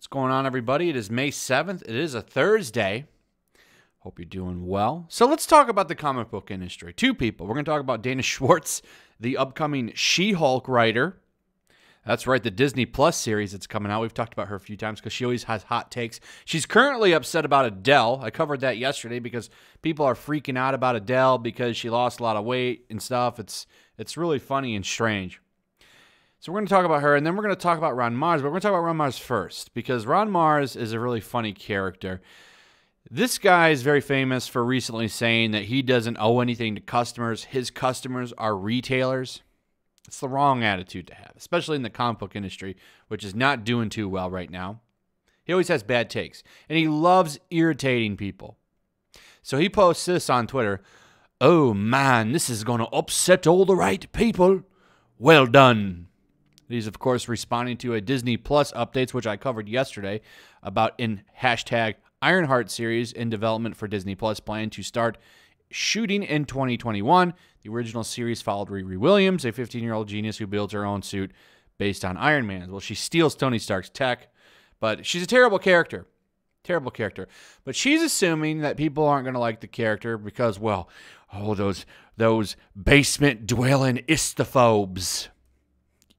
What's going on, everybody? It is May 7th. It is a Thursday. Hope you're doing well. So let's talk about the comic book industry. Two people. We're going to talk about Dana Schwartz, the upcoming She-Hulk writer. That's right, the Disney Plus series that's coming out. We've talked about her a few times because she always has hot takes. She's currently upset about Adele. I covered that yesterday because people are freaking out about Adele because she lost a lot of weight and stuff. It's really funny and strange. So we're going to talk about her, and then we're going to talk about Ron Marz. But we're going to talk about Ron Marz first because Ron Marz is a really funny character. This guy is very famous for recently saying that he doesn't owe anything to customers. His customers are retailers. It's the wrong attitude to have, especially in the comic book industry, which is not doing too well right now. He always has bad takes, and he loves irritating people. So he posts this on Twitter. "Oh, man, this is going to upset all the right people. Well done." He's, of course, responding to a Disney Plus updates, which I covered yesterday, about in hashtag Ironheart series in development for Disney Plus, plan to start shooting in 2021. The original series followed Riri Williams, a 15-year-old genius who builds her own suit based on Iron Man. Well, she steals Tony Stark's tech, but she's a terrible character. Terrible character. But she's assuming that people aren't going to like the character because, well, oh, those basement-dwelling istophobes.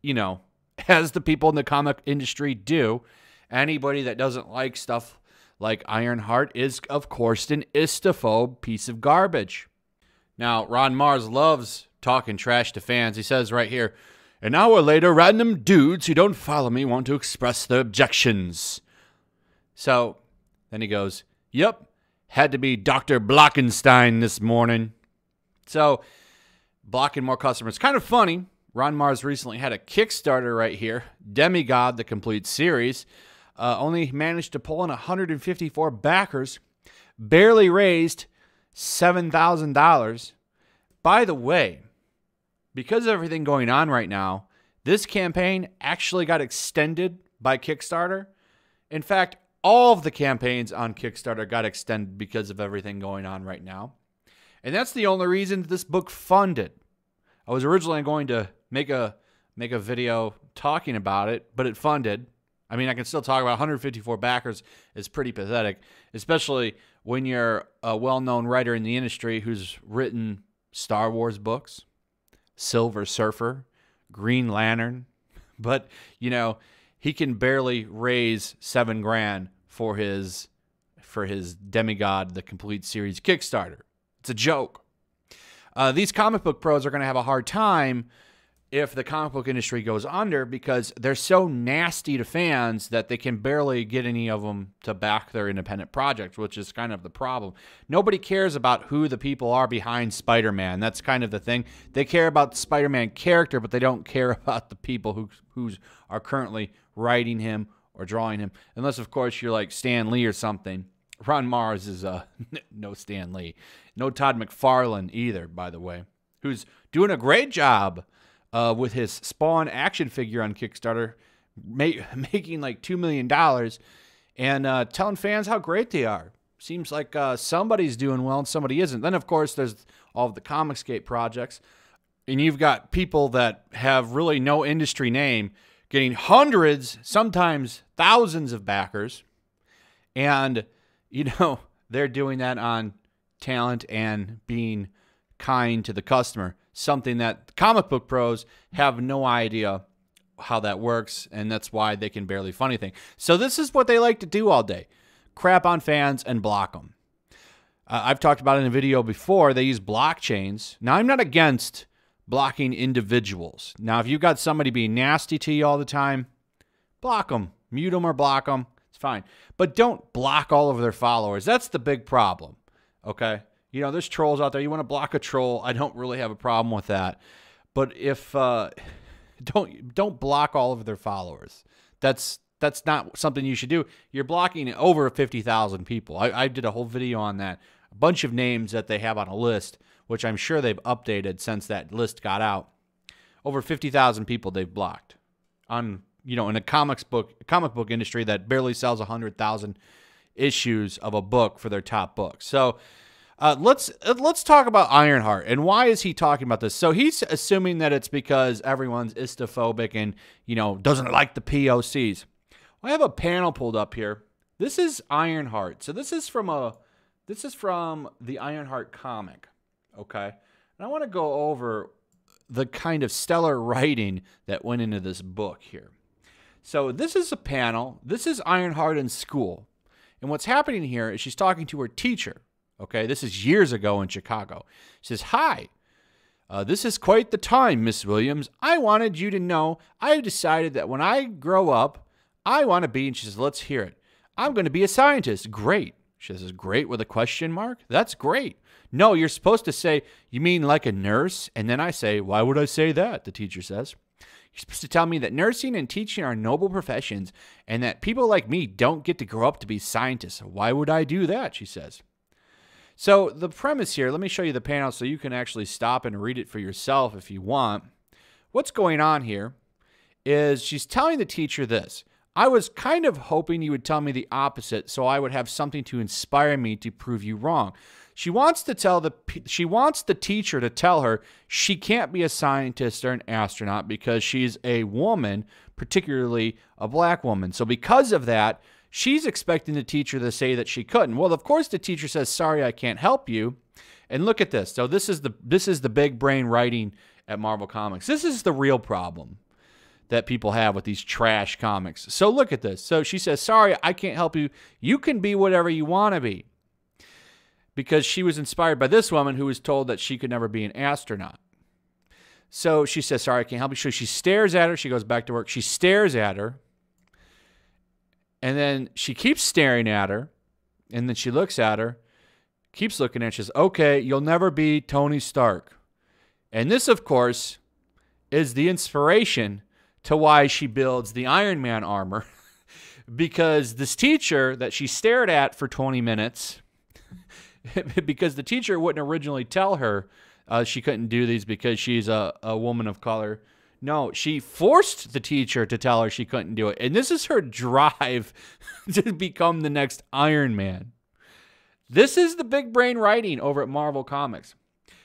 You know, as the people in the comic industry do, anybody that doesn't like stuff like Ironheart is, of course, an istophobe piece of garbage. Now, Ron Marz loves talking trash to fans. He says right here, "An hour later, random dudes who don't follow me want to express their objections." So then he goes, "Yep, had to be Dr. Blockenstein this morning." So blocking more customers. Kind of funny. Ron Marz recently had a Kickstarter right here, Demigod, the complete series. Only managed to pull in 154 backers, barely raised $7,000. By the way, because of everything going on right now, this campaign actually got extended by Kickstarter. In fact, all of the campaigns on Kickstarter got extended because of everything going on right now. And that's the only reason this book funded. I was originally going to make a video talking about it, but it funded. I mean, I can still talk about 154 backers is pretty pathetic, especially when you're a well-known writer in the industry who's written Star Wars books, Silver Surfer, Green Lantern. But, you know, he can barely raise $7,000 for his Demigod, the complete series Kickstarter. It's a joke. These comic book pros are going to have a hard time if the comic book industry goes under because they're so nasty to fans that they can barely get any of them to back their independent projects, which is kind of the problem. Nobody cares about who the people are behind Spider-Man. That's kind of the thing. They care about the Spider-Man character, but they don't care about the people who are currently writing him or drawing him. Unless, of course, you're like Stan Lee or something. Ron Marz is no Stan Lee. No Todd McFarlane either, by the way, who's doing a great job with his Spawn action figure on Kickstarter, making like $2 million and telling fans how great they are. Seems like somebody's doing well and somebody isn't. Then, of course, there's all of the Comicsgate projects. And you've got people that have really no industry name getting hundreds, sometimes thousands of backers. And, you know, they're doing that on talent and being kind to the customer. Something that comic book pros have no idea how that works, and that's why they can barely fund anything. So this is what they like to do all day. Crap on fans and block them. I've talked about it in a video before. They use blockchains. Now, I'm not against blocking individuals. Now, if you've got somebody being nasty to you all the time, block them. Mute them or block them. It's fine. But don't block all of their followers. That's the big problem, okay? You know, there's trolls out there. You want to block a troll. I don't really have a problem with that. But if don't block all of their followers. That's not something you should do. You're blocking over 50,000 people. I did a whole video on that. A bunch of names that they have on a list, which I'm sure they've updated since that list got out. Over 50,000 people they've blocked on, you know, in a comic book industry that barely sells 100,000 issues of a book for their top books. So let's talk about Ironheart and why is he talking about this? So he's assuming that it's because everyone's istophobic and, you know, doesn't like the POCs. I have a panel pulled up here. This is Ironheart. So this is from the Ironheart comic, okay? And I want to go over the kind of stellar writing that went into this book here. So this is a panel. This is Ironheart in school. And what's happening here is she's talking to her teacher, okay? This is years ago in Chicago. She says, "Hi, this is quite the time, Miss Williams. I wanted you to know I decided that when I grow up, I want to be," and she says, "Let's hear it. I'm going to be a scientist." "Great." She says, "Great with a question mark? That's great." "No, you're supposed to say, you mean like a nurse?" And then I say, "Why would I say that?" The teacher says, "You're supposed to tell me that nursing and teaching are noble professions and that people like me don't get to grow up to be scientists. Why would I do that?" she says. So the premise here, let me show you the panel so you can actually stop and read it for yourself if you want. What's going on here is she's telling the teacher this: "I was kind of hoping you would tell me the opposite so I would have something to inspire me to prove you wrong." She wants the teacher to tell her she can't be a scientist or an astronaut because she's a woman, particularly a black woman. So because of that, she's expecting the teacher to say that she couldn't. Well, of course the teacher says, "Sorry, I can't help you." And look at this. So this is the big brain writing at Marvel Comics. This is the real problem that people have with these trash comics. So look at this. So she says, "Sorry, I can't help you. You can be whatever you want to be." Because she was inspired by this woman who was told that she could never be an astronaut. So she says, "Sorry, I can't help you." So she stares at her. She goes back to work. She stares at her. And then she keeps staring at her. And then she looks at her, keeps looking at her. She says, "Okay, you'll never be Tony Stark." And this, of course, is the inspiration to why she builds the Iron Man armor. Because this teacher that she stared at for 20 minutes, because the teacher wouldn't originally tell her she couldn't do these because she's a woman of color. No, she forced the teacher to tell her she couldn't do it. And this is her drive to become the next Iron Man. This is the big brain writing over at Marvel Comics.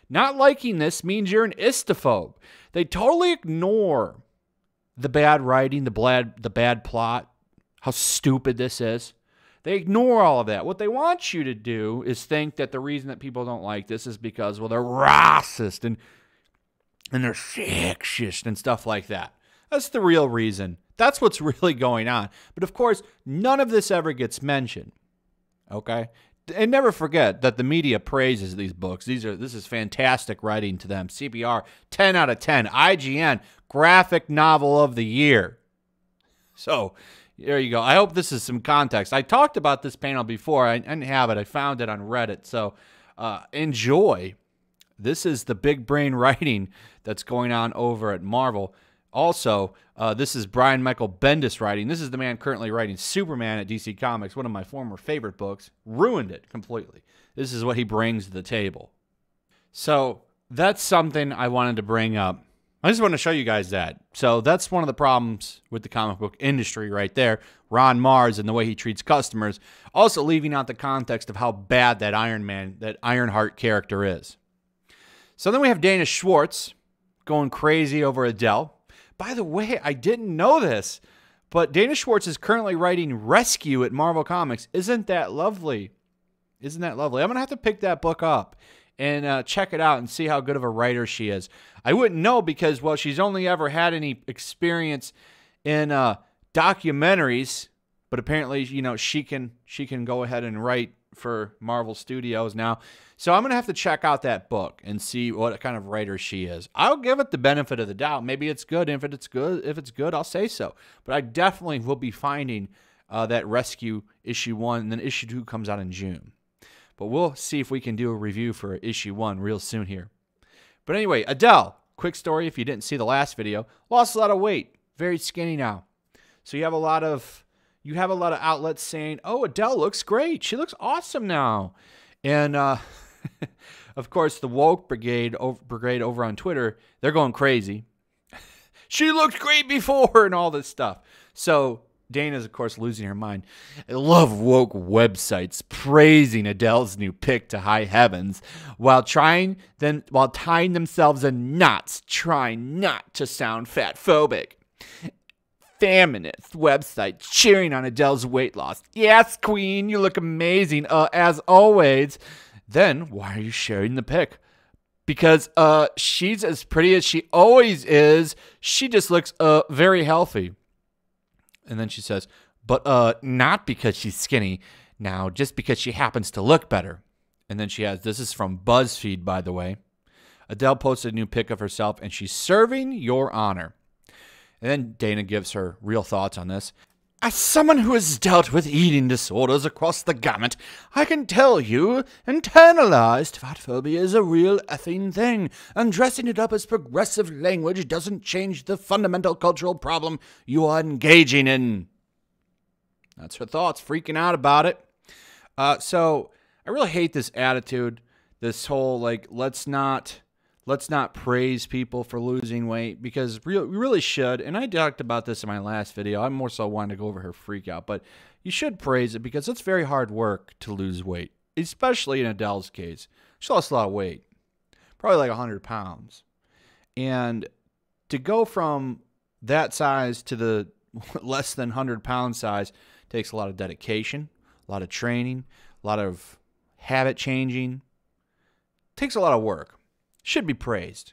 Not liking this means you're an istophobe. They totally ignore the bad writing, the bad plot, how stupid this is. They ignore all of that. What they want you to do is think that the reason that people don't like this is because, well, they're racist and they're sexist and stuff like that. That's the real reason. That's what's really going on. But of course, none of this ever gets mentioned. Okay? And never forget that the media praises these books. This is fantastic writing to them. CBR, 10 out of 10. IGN, graphic novel of the year. So there you go. I hope this is some context. I talked about this panel before. I didn't have it. I found it on Reddit. So enjoy. This is the big brain writing that's going on over at Marvel. Also, this is Brian Michael Bendis writing. This is the man currently writing Superman at DC Comics, one of my former favorite books. Ruined it completely. This is what he brings to the table. So that's something I wanted to bring up. I just want to show you guys that. So that's one of the problems with the comic book industry right there. Ron Marz and the way he treats customers. Also leaving out the context of how bad that Ironheart character is. So then we have Dana Schwartz going crazy over Adele. By the way, I didn't know this, but Dana Schwartz is currently writing Rescue at Marvel Comics. Isn't that lovely? Isn't that lovely? I'm going to have to pick that book up and check it out and see how good of a writer she is. I wouldn't know because, well, she's only ever had any experience in documentaries, but apparently, you know, she can go ahead and write for Marvel Studios now. So I'm going to have to check out that book and see what kind of writer she is. I'll give it the benefit of the doubt. Maybe it's good. If it's good, I'll say so. But I definitely will be finding that Rescue issue 1, and then issue 2 comes out in June. But we'll see if we can do a review for issue 1 real soon here. But anyway, Adele, quick story if you didn't see the last video, lost a lot of weight, very skinny now. So you have a lot of outlets saying, "Oh, Adele looks great. She looks awesome now." And of course, the woke brigade over on Twitter, they're going crazy. She looked great before and all this stuff. So Dana's, of course, losing her mind. I love woke websites praising Adele's new pick to high heavens while tying themselves in knots, trying not to sound fat-phobic. feminist website cheering on Adele's weight loss. Yes, queen, you look amazing, as always. Then why are you sharing the pic? Because she's as pretty as she always is. She just looks very healthy. And then she says, but not because she's skinny. Now, just because she happens to look better. And then she has, this is from BuzzFeed, by the way. Adele posted a new pic of herself, and she's serving your honor. And then Dana gives her real thoughts on this. As someone who has dealt with eating disorders across the gamut, I can tell you, internalized fat phobia is a real effing thing, and dressing it up as progressive language doesn't change the fundamental cultural problem you are engaging in. That's her thoughts, freaking out about it. So I really hate this attitude, this whole, like, let's not praise people for losing weight, because we really should. And I talked about this in my last video. I more so wanted to go over her freak out, but you should praise it because it's very hard work to lose weight, especially in Adele's case. She lost a lot of weight, probably like 100 pounds. And to go from that size to the less than 100-pound size takes a lot of dedication, a lot of training, a lot of habit changing. Takes a lot of work. Should be praised.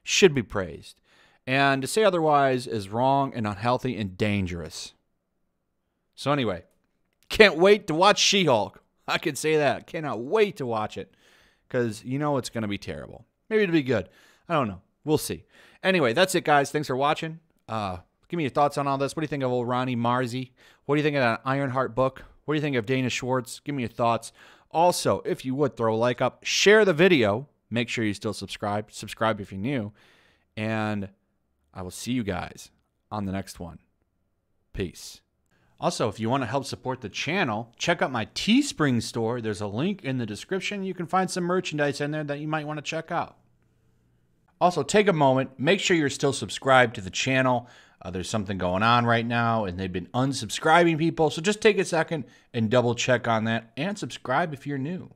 Should be praised. And to say otherwise is wrong and unhealthy and dangerous. So anyway, can't wait to watch She-Hulk. I can say that. Cannot wait to watch it. Because you know it's going to be terrible. Maybe it'll be good. I don't know. We'll see. Anyway, that's it, guys. Thanks for watching. Give me your thoughts on all this. What do you think of old Ronnie Marz? What do you think of that Ironheart book? What do you think of Dana Schwartz? Give me your thoughts. Also, if you would, throw a like up. Share the video. Make sure you still subscribe. Subscribe if you're new. And I will see you guys on the next one. Peace. Also, if you want to help support the channel, check out my Teespring store. There's a link in the description. You can find some merchandise in there that you might want to check out. Also, take a moment. Make sure you're still subscribed to the channel. There's something going on right now, and they've been unsubscribing people. So just take a second and double check on that and subscribe if you're new.